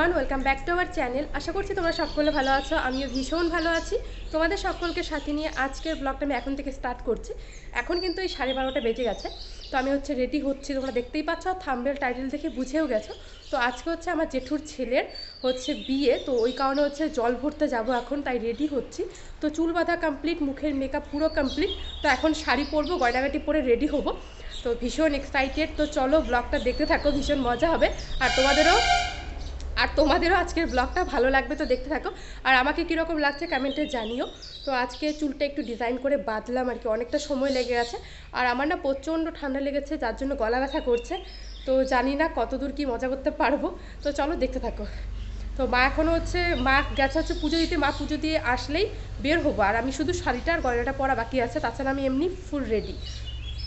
Everyone, welcome back to our channel. আশা করছি তোমরা সকলে ভালো আছো, আমিও ভীষণ ভালো আছি। তোমাদের সকলকে সাথে নিয়ে আজকের ব্লগটা আমি এখন থেকে স্টার্ট করছি। এখন কিন্তু এই 12:30 বেজে গেছে। তো আমি রেডি হচ্ছি, তোমরা দেখতেই পাচ্ছ, থাম্বনেল টাইটেল দেখে বুঝেও গেছো। তো আজকে আমার জেঠুর ছেলের বিয়ে, তো ওই কারণে জল ভরতে যাব এখন, তাই রেডি হচ্ছি। তো চুল বাঁধা কমপ্লিট, মুখের মেকআপ পুরো কমপ্লিট। তো এখন শাড়ি পরবো, গয়নাগাটি পরে রেডি হবো। তো ভীষণ এক্সাইটেড। তো চলো ব্লগটা দেখতে থাকো, ভীষণ মজা হবে। আর তোমাদেরও আজকের ব্লগটা ভালো লাগবে, তো দেখতে থাকো। আর আমাকে কীরকম লাগছে কমেন্টে জানিও। তো আজকে চুলটা একটু ডিজাইন করে বাঁধলাম আর কি, অনেকটা সময় লেগে গেছে। আর আমার না প্রচণ্ড ঠান্ডা লেগেছে, যার জন্য গলা ব্যথা করছে। তো জানি না কতদূর কি মজা করতে পারবো। তো চলো দেখতে থাকো। তো মা এখনও মা গেছে পুজো দিতে, মা পুজো দিয়ে আসলেই বের হবো। আর আমি শুধু শাড়িটা আর গয়নাটা পরা বাকি আছে, তাছাড়া আমি এমনি ফুল রেডি।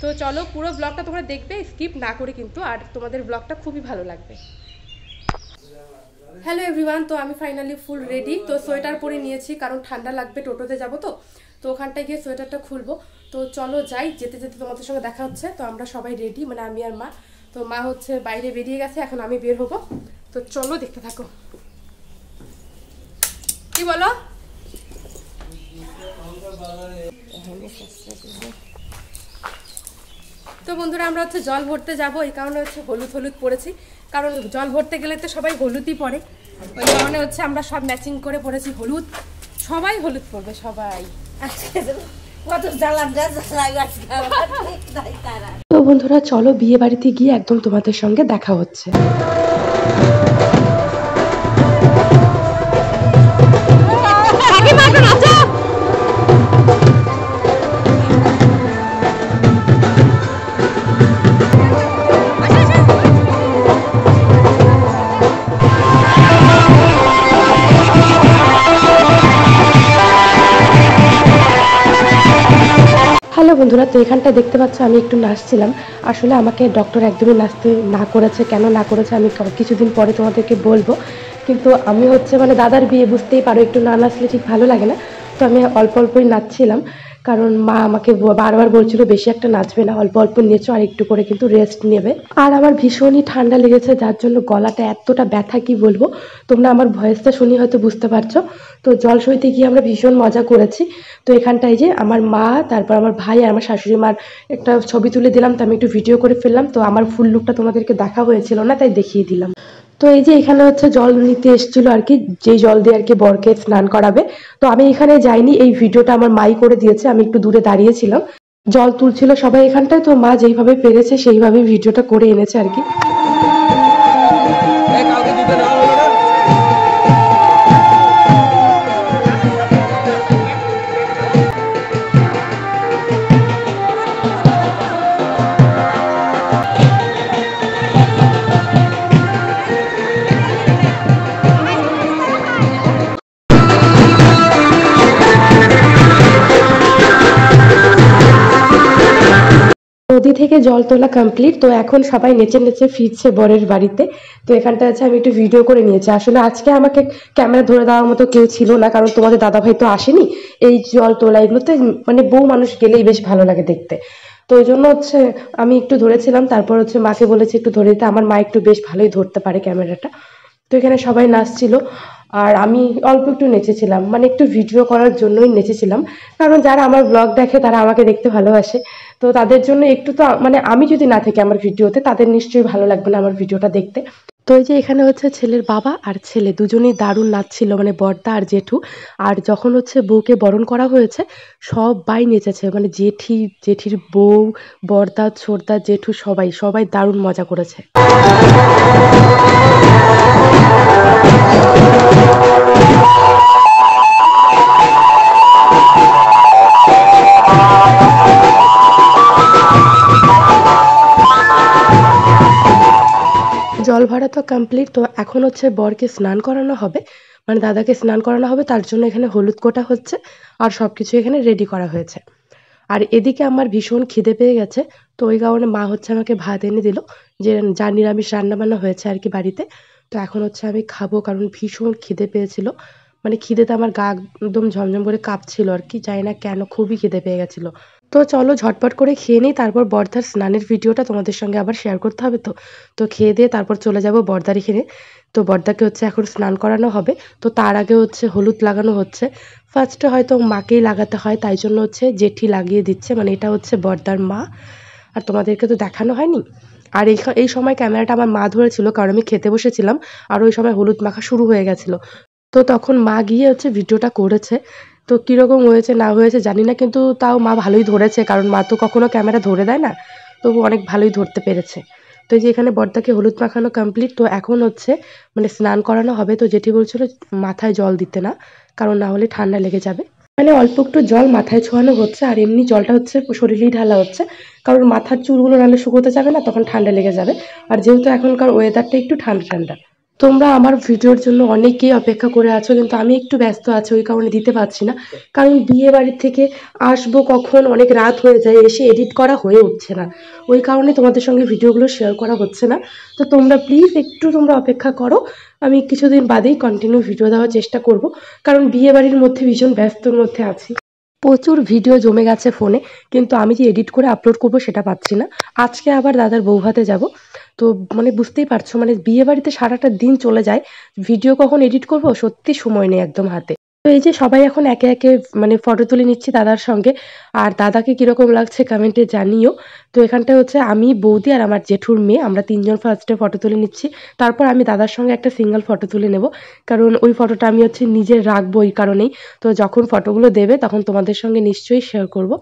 তো চলো পুরো ব্লগটা তোমরা দেখবে, স্কিপ না করে কিন্তু। আর তোমাদের ব্লগটা খুবই ভালো লাগবে। হ্যালো এভরিওয়ান, তো আমি ফাইনালি ফুল রেডি। তো সোয়েটার পরে নিয়েছি, কারণ ঠান্ডা লাগবে, টোটোতে যাবো। তো ওখানটায় গিয়ে সোয়েটারটা খুলবো। তো চলো যাই, যেতে যেতে তোমাদের সঙ্গে দেখা হচ্ছে। তো আমরা সবাই রেডি, মানে আমি আর মা। তো মা বাইরে বেরিয়ে গেছে, এখন আমি বের হবো। তো চলো দেখতে থাকো। কি বলো? তো বন্ধুরা, আমরা জল ভরতে যাব, এই কারণে হলুদ পরেছি। কারণ জল ভরতে গেলে তো সবাই হলুদই পরে, ওই কারণে আমরা সব ম্যাচিং করে পরেছি হলুদ। সবাই হলুদ পরবে, সবাই। তো বন্ধুরা চলো, বিয়ে বাড়িতে গিয়ে একদম তোমাদের সঙ্গে দেখা হচ্ছে। হ্যালো বন্ধুরা, তো এখানটা দেখতে পাচ্ছ আমি একটু নাচছিলাম। আসলে আমাকে ডক্টর একদমই নাচতে না করেছে, কেন না করেছে আমি কিছুদিন পরে তোমাদেরকে বলবো। কিন্তু আমি মানে দাদার বিয়ে, বুঝতেই পারো, একটু না নাচলে ঠিক ভালো লাগে না। তো আমি অল্প অল্পই নাচছিলাম, কারণ মা আমাকে বারবার বলছিল বেশি একটা নাচবে না, অল্প অল্প নেচো, আর একটু করে কিন্তু রেস্ট নেবে। আর আমার ভীষণই ঠান্ডা লেগেছে, যার জন্য গলাটা এতটা ব্যথা কি বলবো। তোমরা আমার ভয়েসটা শুনি হয়তো বুঝতে পারছো। তো জল সইতে গিয়ে আমরা ভীষণ মজা করেছি। তো এখানটায় আমার মা, তারপর আমার ভাই আর আমার শাশুড়ি মার একটা ছবি তুলে দিলাম। তো আমি একটু ভিডিও করে ফেললাম। তো আমার ফুল লুকটা তোমাদেরকে দেখা হয়েছিল না, তাই দেখিয়ে দিলাম। তো এখানে জল নিতে এসেছিল আর কি, যেই জল দিয়ে আর কি বরকে স্নান করাবে। তো আমি এখানে যাইনি, এই ভিডিওটা আমার মাই করে দিয়েছে, আমি একটু দূরে দাঁড়িয়েছিলাম। জল তুলছিল সবাই এখানটায়, তো মা যেইভাবে পেরেছে সেইভাবে ভিডিওটা করে এনেছে আর কি। নদী থেকে জল তোলা কমপ্লিট। তো এখন সবাই নেচে নেচে ফিরছে বরের বাড়িতে। তো এখানটা আমি একটু ভিডিও করে নিয়েছি। আসলে আজকে আমাকে ক্যামেরা ধরে দেওয়ার মতো কেউ ছিল না, কারণ তোমাদের দাদাভাই তো আসেনি। এই জল তোলা এগুলোতে মানে বউ মানুষ গেলেই বেশ ভালো লাগে দেখতে। তো ওই জন্য আমি একটু ধরেছিলাম, তারপর মাকে বলেছি একটু ধরে দিতে। আমার মা একটু বেশ ভালোই ধরতে পারে ক্যামেরাটা। তো এখানে সবাই নাচছিল, আর আমি অল্প একটু নেচেছিলাম, মানে একটু ভিডিও করার জন্যই নেচেছিলাম। কারণ যারা আমার ব্লগ দেখে তারা আমাকে দেখতে ভালোবাসে। তো তাদের জন্য একটু তো, মানে আমি যদি না থাকি আমার ভিডিওতে, তাদের নিশ্চয়ই ভালো লাগবে না আমার ভিডিওটা দেখতে। তো এখানে ছেলের বাবা আর ছেলে দুজনেই দারুণ নাচছিল, মানে বড়দা আর জেঠু। আর যখন বউকে বরণ করা হয়েছে, সবাই নেচেছে, মানে জেঠির বউ, বড়দা, ছোড়দা, জেঠু, সবাই সবাই দারুণ মজা করেছে। জল ভরা তো কমপ্লিট। তো এখন বরকে স্নান করানো হবে, মানে দাদাকে স্নান করানো হবে। তার জন্য এখানে হলুদ কোটা হচ্ছে, আর সবকিছু এখানে রেডি করা হয়েছে। আর এদিকে আমার ভীষণ খিদে পেয়ে গেছে। তো ওই কারণে মা আমাকে ভাত এনে দিল, যে যা নিরামিষ রান্না বান্না হয়েছে আর কি বাড়িতে। তো এখন আমি খাবো, কারণ ভীষণ খিদে পেয়েছিল। মানে খিদেতে আমার গা একদম ঝমঝম করে কাঁপছিল আর কি, জানি না কেন, খুবই খিদে পেয়ে গেছিলো। তো চলো ঝটপট করে খেয়ে নিই, তারপর বর্দার স্নানের ভিডিওটা তোমাদের সঙ্গে আবার শেয়ার করতে হবে তো। তো খেয়ে দিয়ে তারপর চলে যাব বর্দার এখানে। তো বর্দাকে হচ্ছে এখন স্নান করানো হবে। তো তার আগে হচ্ছে হলুদ লাগানো হচ্ছে। ফার্স্টে হয়তো মাকেই লাগাতে হয়, তাই জন্য হচ্ছে জেঠি লাগিয়ে দিচ্ছে। মানে এটা হচ্ছে বর্দার মা। আর তোমাদেরকে তো দেখানো হয়নি। আর এই সময় ক্যামেরাটা আমার মা ধরেছিল, কারণ আমি খেতে বসেছিলাম। আর ওই সময় হলুদ মাখা শুরু হয়ে গেছিল। তো তখন মা গিয়ে হচ্ছে ভিডিওটা করেছে। তো কিরকম হয়েছে না হয়েছে জানি না, কিন্তু তাও মা ভালোই ধরেছে, কারণ মা তো কখনো ক্যামেরা ধরে দেয় না। তবু অনেক ভালোই ধরতে পেরেছে। তো এই যে এখানে বর্দাকে হলুদ মাখানো কমপ্লিট। তো এখন হচ্ছে মানে স্নান করানো হবে। তো জেঠি বলছিল মাথায় জল দিতে না, কারণ না হলে ঠান্ডা লেগে যাবে। মানে অল্প একটু জল মাথায় ছোঁয়ানো হচ্ছে, আর এমনি জলটা হচ্ছে শরীরেই ঢালা হচ্ছে, কারণ মাথার চুলগুলো নাহলে শুকোতে যাবে না, তখন ঠান্ডা লেগে যাবে। আর যেহেতু এখনকার ওয়েদারটা একটু ঠান্ডা ঠান্ডা, তোমরা আমার ভিডিওর জন্য অনেকেই অপেক্ষা করে আছো, কিন্তু আমি একটু ব্যস্ত আছি, ওই কারণে দিতে পারছি না। কারণ বিয়ে বাড়ির থেকে আসবো কখন, অনেক রাত হয়ে যায়, এসে এডিট করা হয়ে উঠছে না। ওই কারণে তোমাদের সঙ্গে ভিডিওগুলো শেয়ার করা হচ্ছে না। তো তোমরা প্লিজ একটু তোমরা অপেক্ষা করো। আমি কিছুদিন বাদেই কন্টিনিউ ভিডিও দেওয়ার চেষ্টা করব, কারণ বিয়ে বাড়ির মধ্যে ভীষণ ব্যস্তর মধ্যে আছি। প্রচুর ভিডিও জমে গেছে ফোনে, কিন্তু আমি যে এডিট করে আপলোড করব সেটা পাচ্ছি না। আজকে আবার দাদার বৌভাতে যাব। তো মানে বুঝতেই পারছো, মানে বিয়ে বাড়িতে সারাটা দিন চলে যায়, ভিডিও কখন এডিট করব সত্যি সময় নেই একদম হাতে। তো এই যে সবাই এখন একে একে মানে ফটো তুলে নিচ্ছি দাদার সঙ্গে। আর দাদাকে কিরকম লাগছে কমেন্টে জানিও। তো এখানটায় হচ্ছে আমি, বৌদি আর আমার জেঠুর মেয়ে, আমরা তিনজন ফার্স্টে ফটো তুলে নিচ্ছি। তারপর আমি দাদার সঙ্গে একটা সিঙ্গেল ফটো তুলে নেব, কারণ ওই ফটোটা আমি হচ্ছে নিজে রাখবো এই কারণেই। তো যখন ফটোগুলো দেবে তখন তোমাদের সঙ্গে নিশ্চয়ই শেয়ার করব।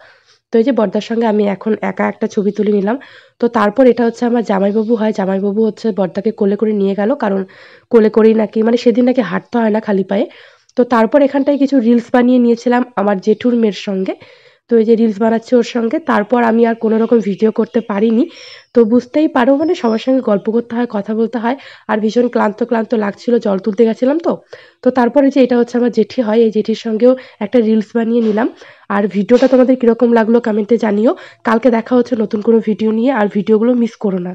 তো এই যে বর্দার সঙ্গে আমি এখন একা একটা ছবি তুলে নিলাম। তো তারপর এটা হচ্ছে আমার জামাইবাবু হয়, জামাইবাবু হচ্ছে বর্দাকে কোলে করে নিয়ে গেল, কারণ কোলে করেই নাকি মানে সেদিন নাকি হাঁটতে হয় না খালি পায়ে। তো তারপর এখানটায় কিছু রিলস বানিয়ে নিয়েছিলাম আমার জেঠুর মেয়ের সঙ্গে। তো এই যে রিলস বানাচ্ছে ওর সঙ্গে, তারপর আমি আর কোনো রকম ভিডিও করতে পারিনি। তো বুঝতেই পারো মানে সবার সঙ্গে গল্প করতে হয়, কথা বলতে হয়। আর ভীষণ ক্লান্ত ক্লান্ত লাগছিল, জল তুলতে গেছিলাম তো। তো তারপরে যে এটা হচ্ছে আমার জেঠি হয়, এই জেঠির সঙ্গেও একটা রিলস বানিয়ে নিলাম। আর ভিডিওটা তোমাদের কিরকম লাগলো কমেন্টে জানিও। কালকে দেখা হচ্ছে নতুন কোনো ভিডিও নিয়ে, আর ভিডিওগুলো মিস করো না।